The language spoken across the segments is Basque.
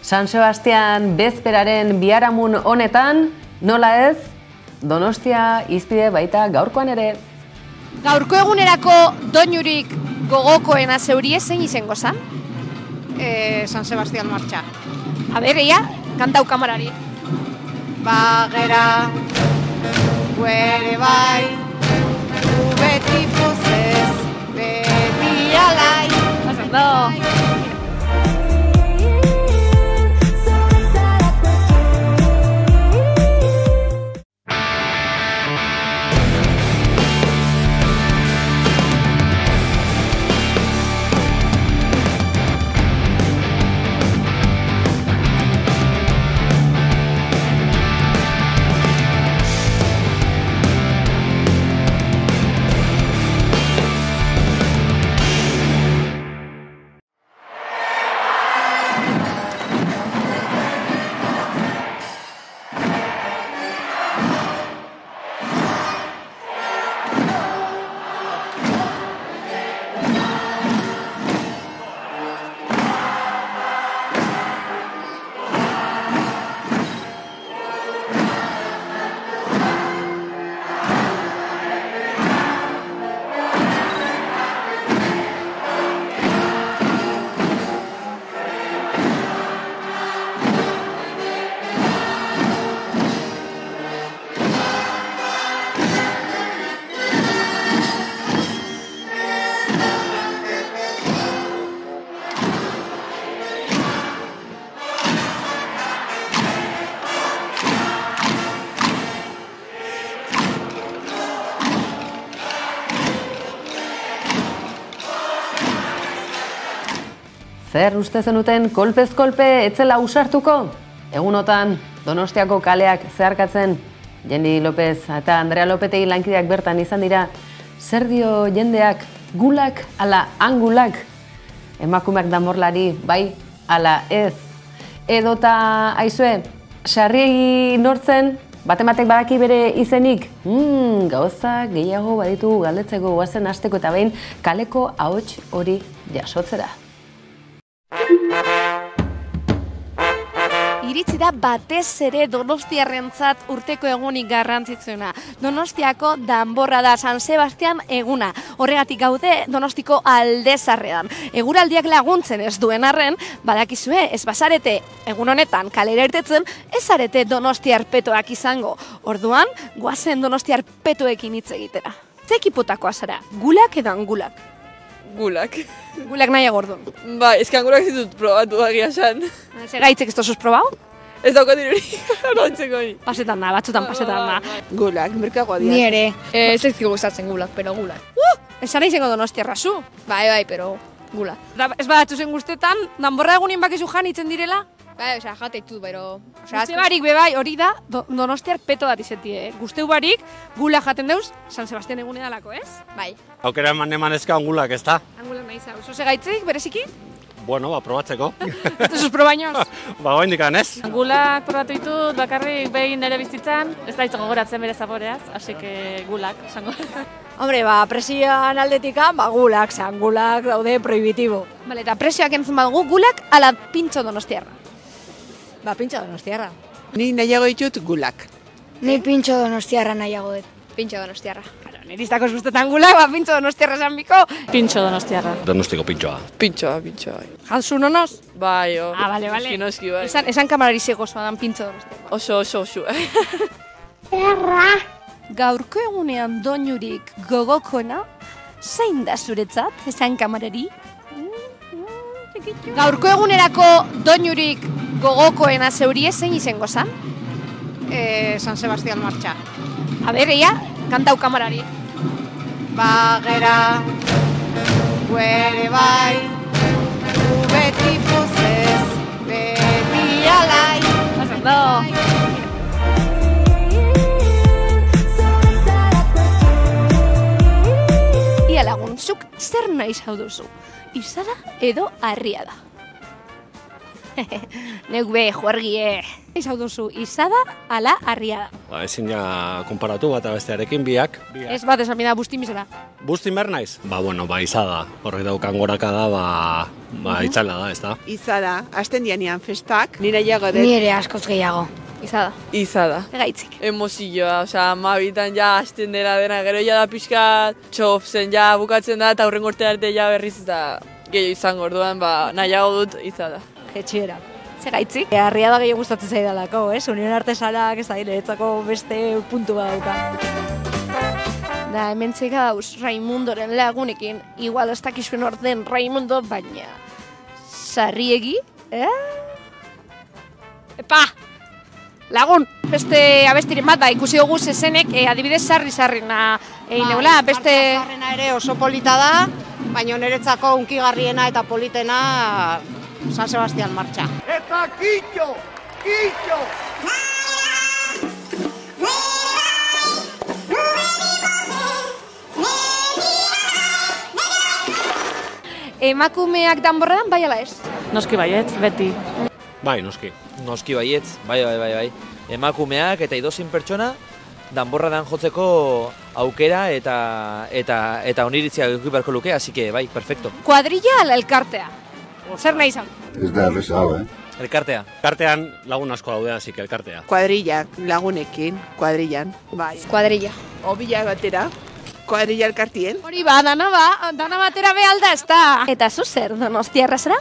San Sebastian bezperaren biharamun honetan, nola ez, Donostia izpide baita gaurkoan ere. Gaurko egunerako doinurik gogokoena zeurie zein izango zan? San Sebastian martxa. A ber, ea, kantau kamarari. Bagera, guere bai, gu beti pozez, beti alai. Pasando. Zer uste zenuten kolpez kolpe etzela usartuko? Egunotan Donostiako kaleak zeharkatzen Jendi López eta Andrea Lopetegi lankideak bertan izan dira. Zer dio jendeak, gulak ala angulak? Emakumeak danborlari bai ala ez? Edota aizue, sarriegi nortzen, batematek badaki bere izenik? Gauza gehiago baditu galdetzeko guazen hasteko eta behin kaleko ahots hori jasotzera. Iritsi da batez ere donostiarrentzat urteko egunik garrantzitsuena. Donostiako danborra da San Sebastian eguna. Horregatik gaude Donostiko aldezarrean. Eguraldiak laguntzen ez duen arren, badakizue ez bazarete egun honetan kalera irtetzen, ez zarete donostiar petoak izango. Orduan, goazen donostiar petoekin hitz egitera. Ze ekipotakoa zara, gulak edo angulak? Gulak. Gulak nahiago orduan. Bai, ez que angulak zitut probatu agia esan. Segaitzek ez dozuz probau? Ez daukat irurik, rontzeko hori. Pasetan da, batzutan pasetan da. Gulak, merkagoa dira. Ni ere. Ez ezkigu gustatzen gulak, pero gulak. Ez zara izango donostiarra zu? Bai, pero gulak. Ez badatzu zen guztetan, danborra egunin bakizu jan itzen direla? Bai, jate ditu, pero... Guzte barik bebai, hori da, donostiar peto bat izetie. Guzteu barik, gula jaten deuz, San Sebastian egune dalako, ez? Bai. Aukera eman-emanezka angulak, ez da? Angulak nahi zau. Zo segaitzik, bereziki? Bueno, probatzeko. Ez duzuz probainoz? Goindikan, ez? Gulak probatu ditut, bakarrik behin nire bizitzan, ez da hitz gogoratzen bere zaboreaz, así que gulak, esango. Hombre, presioan aldetika, gulak, gulak daude prohibitibo. Bale, eta presioak entzun badugu, gulak ala pintxo donostiarra? Pintxo donostiarra. Ni nahiago ditut gulak. Ni pintxo donostiarra nahiago dut. Pintxo donostiarra. Niristako guztetan gulak, pintxo donostiarra esan biko. Pintxo donostiarra. Donostiko pintxoa. Pintxoa. Jalzu nonoz? Bai, Bale. Noski, bai. Esan kamarari zegozoa dan pintxo donostiarra. Oso. Gaurko egunean doinurik gogokona, zein da zuretzat, esan kamarari? Gaurko egunerako doinurik gogokoena zeurie zein izango zan? San Sebastian martxa. A ber, ea, kantau kamarari. Bagera, guere bai, gu beti pozez, beti alai. Pasando. Ia lagun, zuk zer nahi zau duzu? Izada edo harria da? Neuk be, juergie. Izau duzu, izada ala harria da. Ba, ezin ja konparatu bat bestearekin biak. Ez bat esan bida bustin bizera. Bustin behar naiz? Ba, bueno, ba, izada. Horrek daukan goraka da, ba, itzala da, ez da? Izada, hasten dianean festak, nire jago dut. Ni ere askoz gehiago. Izada. Izada. Egaitzik. Emozioa, osea, amabitan ja hasten dela dena, gero ja da pixkat txof zen, ja bukatzen da, eta hurren urte arte ja berriz eta gehiago izango orduan, ba, nahiago dut izada. Jetxiera. Zegaitzik? Harria da gehiago gustatzen zaidalako, Union Artesalak ez da, niretzako beste puntu bat dauka. Da, hemen txeka dauz Raimundoren lagunekin, igual ez dakizuen orden Raimundo, baina sarriegi, Epa! Lagun, beste abestiren bat da, ikusi dugu zezenek, adibidez sarri-sarrina egin neula, beste... Sarrina ere oso polita da, baina niretzako unkigarriena eta politena San Sebastián martxa. Eta kitxo! Kitxo! Emakumeak danborradan bai ala ez? Noski baiet, beti. Bai, noski. Noski baietz, bai. Emakumeak eta edozein pertsona danborradan jotzeko aukera eta oniritzia eduki beharko luke, así que bai, perfecto. Kuadrilla ala elkartea? Zer nahi izan? Ez da erreza hau, Elkartea. Elkartean lagun asko daude, hasi que elkartea. Kuadrillak, lagunekin, kuadrillan, bai. Kuadrilla. Obila batera, kuadrilla elkartien. Hori ba, dana batera behalda ez da. Eta zu zer, Donostiarra zera?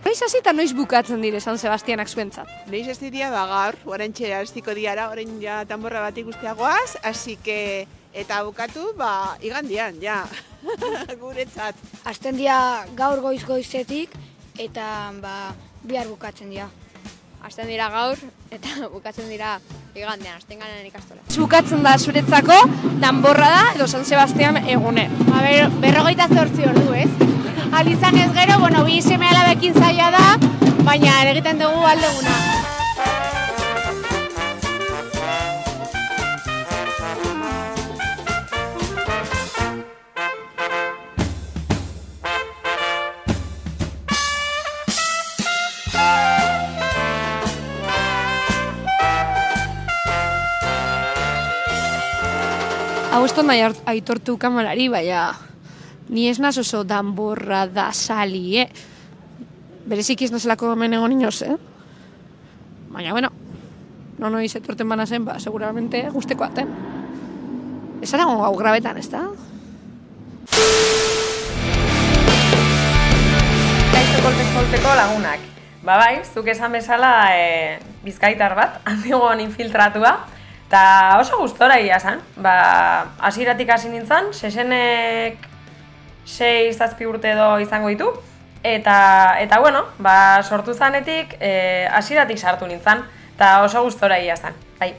Noiz hasi eta noiz bukatzen dire San Sebastianak zuentzat? Noiz ez diria ba gaur, oraintxe hastiko diara, orain ja tanborra bat ikusteagoaz, así que eta bukatu ba igandian, ja. Guretzat. Hasten dira gaur goizetik eta bihar bukatzen dira. Hasten dira gaur eta bukatzen dira igandean, hasten ganean ikastola. Bukatzen da zuretzako danborra da edo San Sebastian egune. A ber, 28 ordu, ez? Alizan ez gero, bueno, bi seme alabekin zaila da, baina egiten dugu aldeguna. Hau ez nahi aitortu kamarari, baina ni ez naz oso danborra da sali, Berezik ez nazelako hemen egon inoz, Baina, bueno, noiz etorten bana zen, seguramente guzteko aten. Ez ara gau grabetan, ez da? Kaizto kolpez-kolpeko lagunak. Bai, zuk esan bezala bizkaitar bat, handigon infiltratua, eta oso gustora egia zen. Hasieratik hasi nintzen, sesenek 6-7 urte edo izango ditu, eta bueno, sortu zanetik hasieratik sartu nintzen, eta oso gustora egia zen. Bai.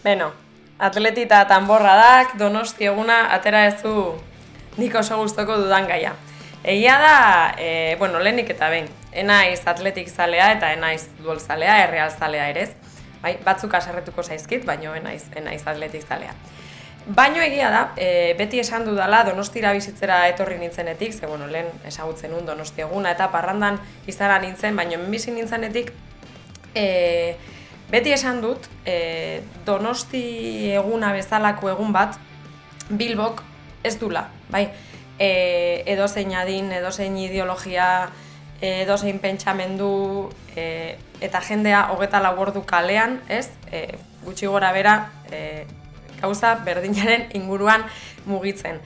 Beno, atleti eta tanborradak Donosti eguna atera ez du nik oso gustoko dudan gaia. Egia da, bueno, lehenik eta behin, enaiz atletik zalea eta enaiz futbol zalea, erreal zalea ere ez. Bai, batzuk aserretuko zaizkit, baino enaiz atletik zalea. Baino egia da, beti esan dudala Donostira bizitzera etorri nintzenetik, ze bueno, lehen ezagutzen nun Donosti eguna eta parrandan izara nintzen, baino bizi nintzenetik, beti esan dut, Donosti eguna bezalako egun bat, Bilbok ez dula, bai? Edozein adin, edozein ideologia, edozein pentsamendu, eta jendea 24 ordu kalean, ez? Gutxi gora bera, gauza berdinaren inguruan mugitzen.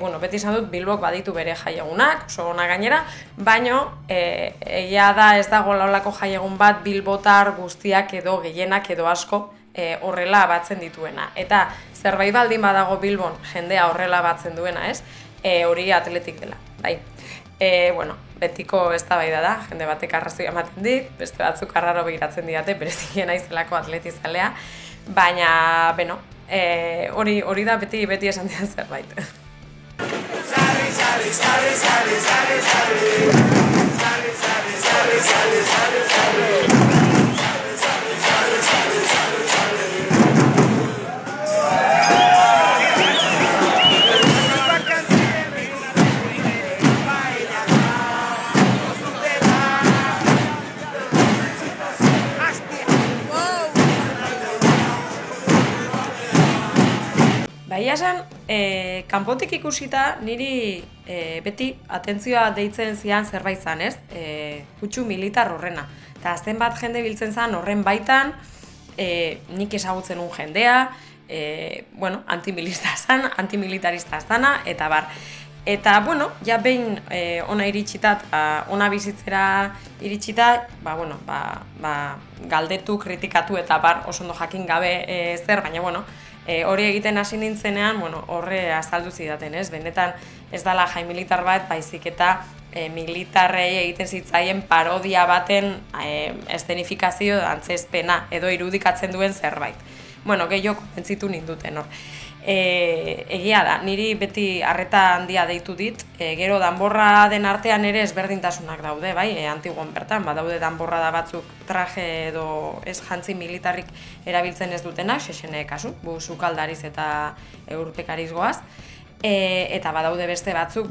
Bueno, beti esan dut Bilbok baditu bere jaiegunak, oso ona gainera, baino egia da ez dago laulako jaiegun bat Bilbotar guztiak edo gehienak edo asko horrela batzen dituena. Eta zerbait baldin badago Bilbon jendea horrela batzen duena, ez? Hori atletik dela, bai. Bueno, betiko eztabaida da, jende batek arrazoia ematen dit, beste batzuk arraro begiratzen didate, bereziki naizelako atletizalea, baina, beno, hori da beti esan dian zerbait. Baina esan, kanpotik ikusita niri beti atentzioa deitzen zian zerbait zan, ez? Kutsu militar horrena. Eta zenbat jende biltzen zan horren baitan, nik ezagutzen un jendea, antimilitarista zana, eta bar. Eta, bueno, ja behin ona iritsita, ona bizitzera iritsita, galdetu, kritikatu eta bar oso ondo jakin gabe zer, baina, bueno, hori egiten hasi nintzenean, horre azaldu zidaten, ez? Benetan ez dala jai militar bat, baizik eta militarrei egiten zitzaien parodia baten eszenifikazio antzezpena edo irudikatzen duen zerbait. Bueno, gehiago konbentzitu ninduten hor. Egia da, niri beti arreta handia deitu dit, gero danborra den artean ere ezberdintasunak daude, bai, Antiguan bertan, badaude danborrada batzuk traje edo ez jantzi militarrik erabiltzen ez dutenak, Xexene kasu, sukaldariz eta eurpekariz goaz, eta badaude beste batzuk,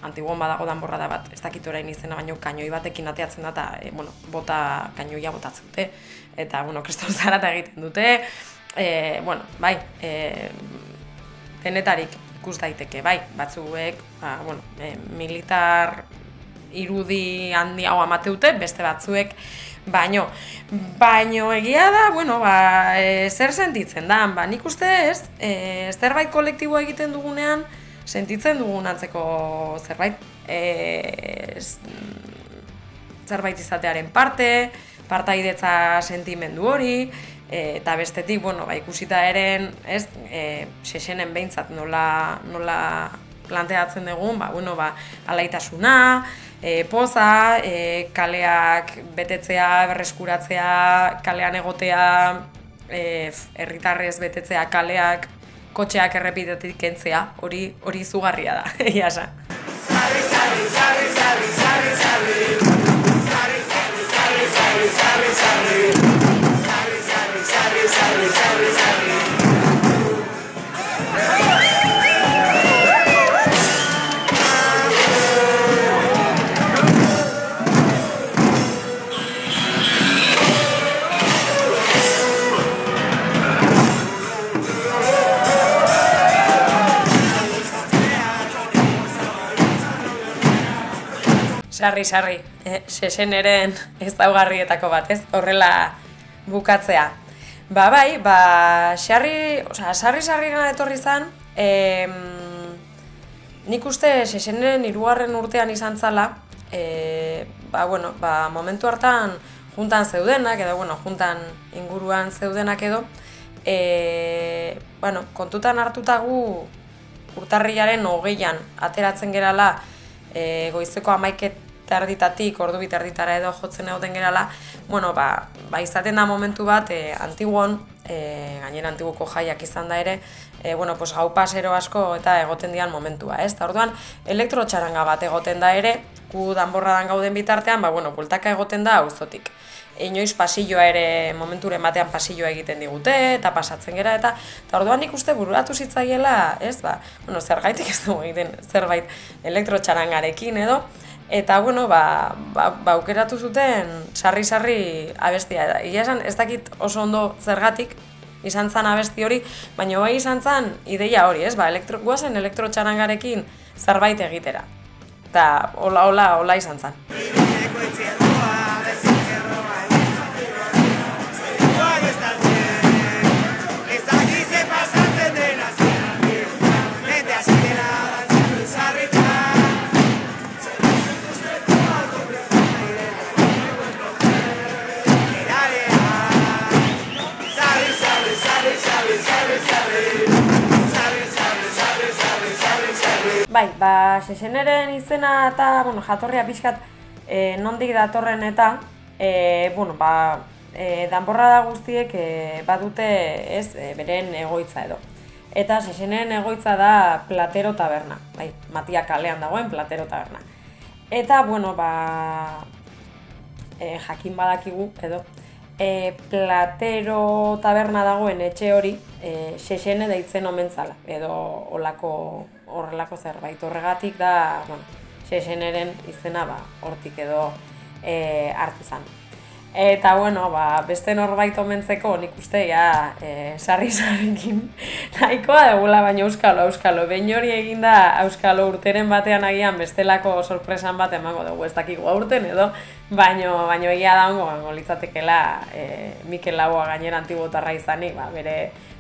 Antiguan badago danborrada bat, ez dakit orain izena, baino kainoi batekin ateatzen da, eta kainoia botatzen dute, eta, kriston zarata egiten dute, denetarik ikus daiteke, bai, batzuek, militar irudi handi hau amateute, beste batzuek, baino egia da, zer sentitzen da, nik uste ez, zerbait kolektiboa egiten dugunean, sentitzen dugun antzeko zerbait, zerbait izatearen partaidetza sentimendu hori, eta bestetik, ikusita eren, Xexenen behintzat nola planteatzen dugun, alaitasuna, poza, kaleak betetzea, berreskuratzea, kalean egotea, herritarrez betetzea kaleak, kotxeak errepitetik kentzea, hori izugarria da, egia esan. Sarri, Xexeneren ezaugarrietako bat, ez? Horrela bukatzea. Sarri gana etorri zan, nik uste Xexeneren 3. urtean izan zala, momentu hartan juntan zeudenak, edo, juntan inguruan zeudenak edo, kontutan hartutagu urtarrilaren 20an ateratzen gerala, goizeko 11:00 ordu 2:00 edo jotzen egoten gerala, izaten da momentu bat, Antiguon, gainera Antiguoko jaiak izan da ere, gau pasero asko eta egoten dian momentua, ez? Eta orduan, elektrotxaranga bat egoten da ere, gu danborradan gauden bitartean, bueltaka egoten da auzotik. Inoiz pasilloa ere, momenturen batean pasilloa egiten digute, eta pasatzen gera, eta orduan ikuste bururatu zitzaiela, ez, zergaitik ez dugu egiten zerbait elektrotxarangarekin edo, eta, aukeratu zuten sarri abestia. Egia esan, ez dakit oso ondo zergatik izan zan abesti hori, baina bai izan zan ideia hori, ez, guazen elektrotxarangarekin zerbait egitera. Eta hola izan zan. Xexeneren izena eta jatorria pixkat nondik datorren eta danborrada guztiek badute beren egoitza edo. Eta Sexenen egoitza da Platero Taberna, bai, Matia kalean dagoen Platero Taberna. Eta, bueno, jakin badakigu, edo, Platero Taberna dagoen etxe hori Sexene deitzen omen zala, edo horrelako zerbait. Horregatik da, bueno, Sexeneren izena hortik edo hartu zen. Eta, bueno, beste norbait omentzeko nik uste, sarri-sarrekin nahikoa dugula, baina auskalo. Behin hori eginda auskalo urteren batean agian bestelako sorpresan bat emango dugu, ez dakigu aurten edo, baina egia da ongo litzatekela Mikel Laboa gainera antibotarra izanik,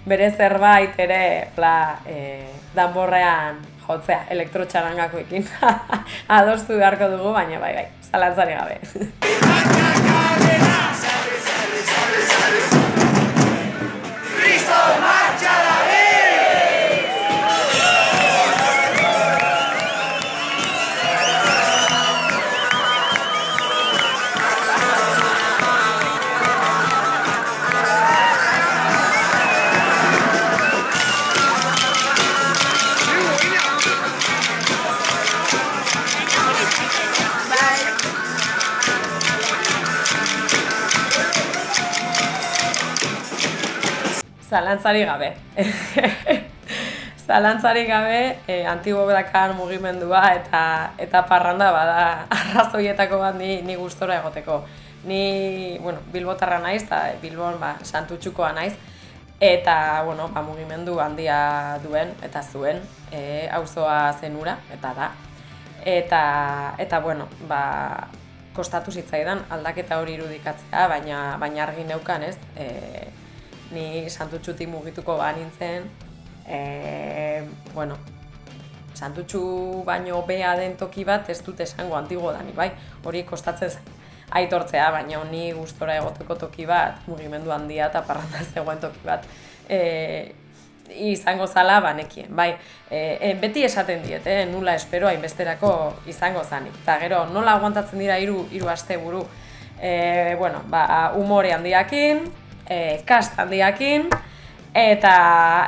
bere zerbait ere danborrean jotzea, elektrotxarangakoekin adostu beharko dugu, baina bai, zalantzari gabe. Zalantzarik gabe, Antibok dakar mugimendua eta parranda bada arrazoietako bat ni gustora egoteko. Ni, Bilbotarra naiz, eta Bilbon Santutxukoa naiz, eta, mugimendu handia duen eta zuen, auzoa zenura, eta da. Eta, kostatu zitzaidan aldaketa hori irudikatzea, baina argi neukan, ez? Ni Santutxutik mugituko nintzen, Santutxu baino bea den toki bat ez dut esango Antigo danik, bai? Hori kostatzen zen aitortzea, baina ni gustora egoteko toki bat, mugimendu handia eta parranda zegoen toki bat izango zala banekien, bai? Beti esaten diet, nula espero hainbesterako izango zanik. Eta gero, nola aguantatzen dira hiru asteburu, umore handiakin, kast handiakin, eta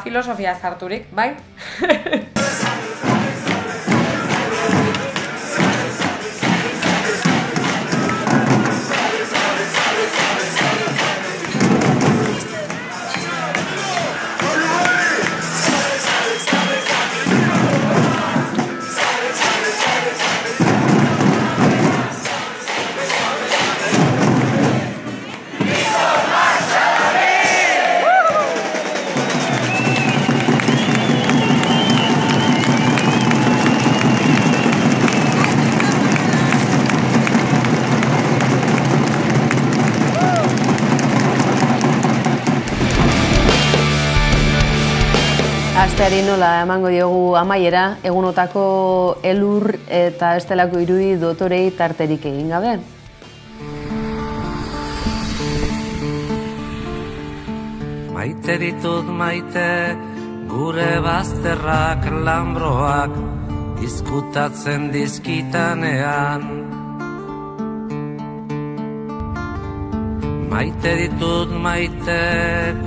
filosofia zarturik, bai? Asteari nola emango diogu amaiera, egunotako elur eta estelako irudi dotorei tarterik egin gabe. Maite ditut maite, gure bazterrak lambroak, izkutatzen dizkitanean. Maite ditut maite,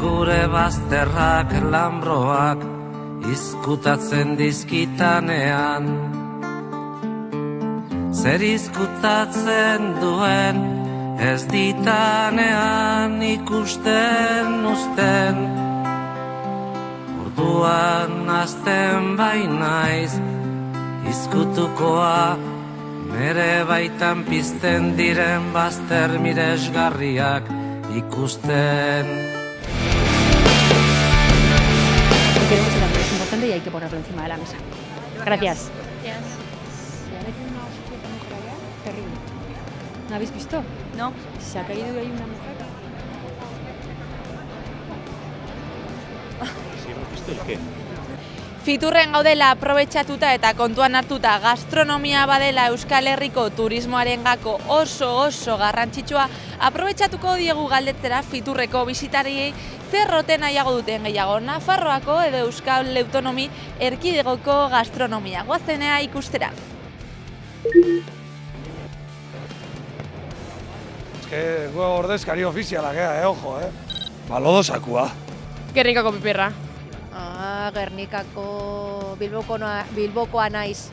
gure bazterrak lambroak, izkutatzen dizkitanean. Zer izkutatzen duen, ez ditanean ikusten uzten. Orduan azten bainaiz, izkutukoa, nere baitan pizten diren bazter miresgarriak ikusten. Queremos ir a por eso importante y hay que ponerlo encima de la mesa. Gracias. Terrible. ¿No habéis visto? No. Se ha caído ahí una mujer. ¿Sí hemos visto el qué? Fiturren gaudela aprobetxatuta eta kontuan hartuta gastronomia badela Euskal Herriko turismoarengako oso garrantzitsua, aprobetxatuko diegu galdetzera Fiturreko bisitariei zer roten nahiago duten gehiago, Nafarroako edo Euskal Autonomi Erkidegoko gastronomia. Goazenea ikustera. Gu ordezkari ofiziala gea, ojo, Balodosakua. Gernikako piperra. Gernikako Bilbokoa naiz.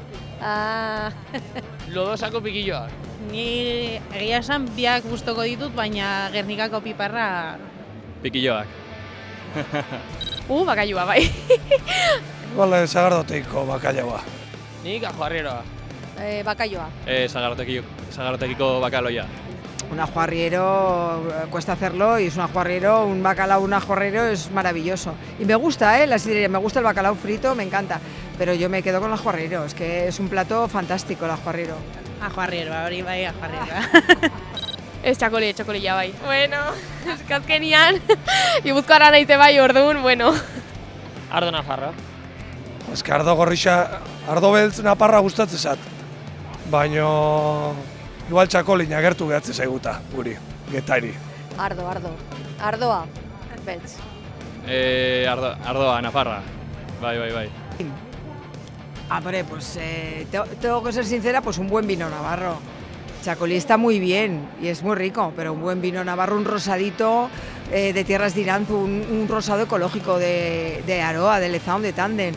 Lodosako pikilloak. Ni egia esan biak gustoko ditut, baina Gernikako piperra... Pikilloak. Bakailua, bai. Bale, Sagardoteiko bakailaua. Nik ajuarrieroa. Bakailua. Sagardotekiko bakaloia. Un ajuarriero cuesta hacerlo y es un ajuarriero, un ajuarriero es maravilloso. Y me gusta, la sidrería, me gusta el bacalao frito, me encanta. Pero yo me quedo con el ajuarriero, es que es un plato fantástico el ajuarriero. Ajuarriero, hori bai ajuarriero. Ez txakolilla bai. Bueno, eskazkenian, Gipuzkoara naite bai orduan, bueno. Ardo nafarra. Ez que ardo gorrixa, ardo beltz naparra gustatzen zat. Baina... igual txakolina gertu gehatzen zaiguta, guri, getairi. Ardoa, beltz. Ardoa, nafarra. Bai. Hombre, pues tengo que ser sincera, pues un buen vino navarro. Chacolí está muy bien y es muy rico, pero un buen vino navarro, un rosadito de Tierras de Iranzu, un rosado ecológico de Aroa, de Lezaun, de Tanden.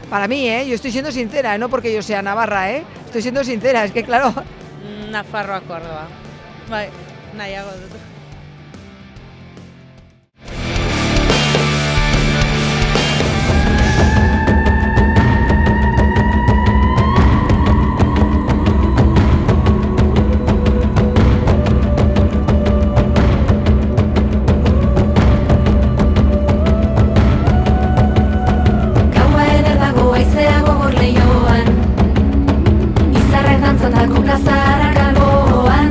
Para mí, yo estoy siendo sincera, no porque yo sea navarra, estoy siendo sincera, es que claro... Nafarroako ardoa. Bai, nahiago dut. Gaua eder dago haizea gogor lehioan, izarrek dantzatako plazara kalboan,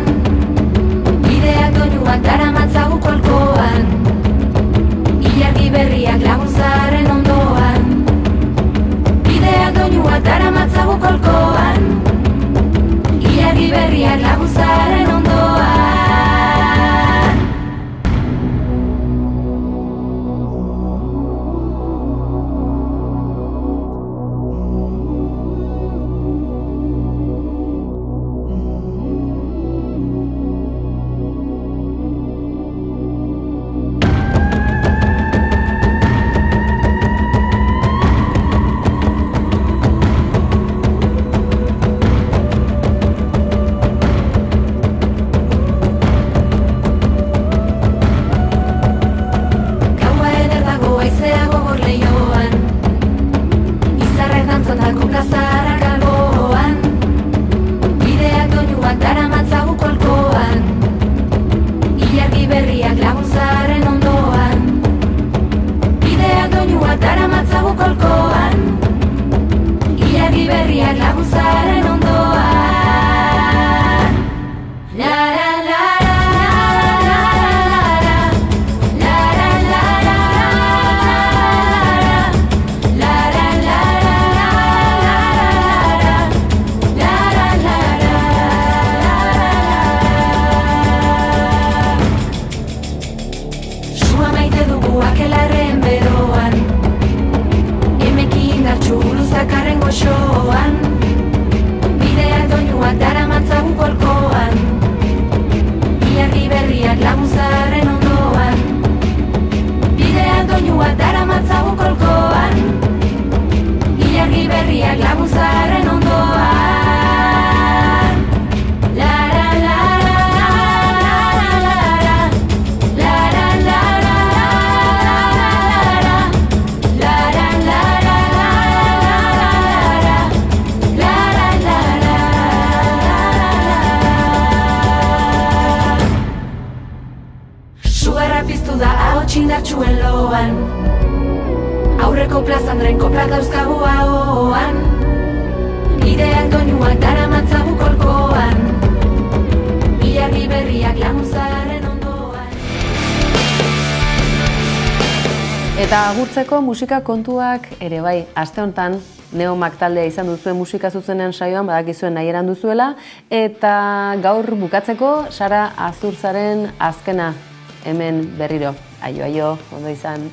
bideak doinuak daramatzagu kolkoan, ilargi berriak laguntzaren ondoan, bideak doinuak daramatzagu kolkoan, ilargi berriak laguntzaren ondoan. Txindartxuen loan, aurreko plazandren koprak dauzkagu ahoan, bideak doinuak daramatzagu kolkoan, ilargi berriak laguntzaren ondoan. Eta agurtzeko musika kontuak ere bai, aste honetan Neomak taldea izan duzuen musika zuzenean saioan badakizuen nahi eran duzuela, eta gaur bukatzeko Sara Azurzaren azkena hemen berriro. Aio, ondo izan.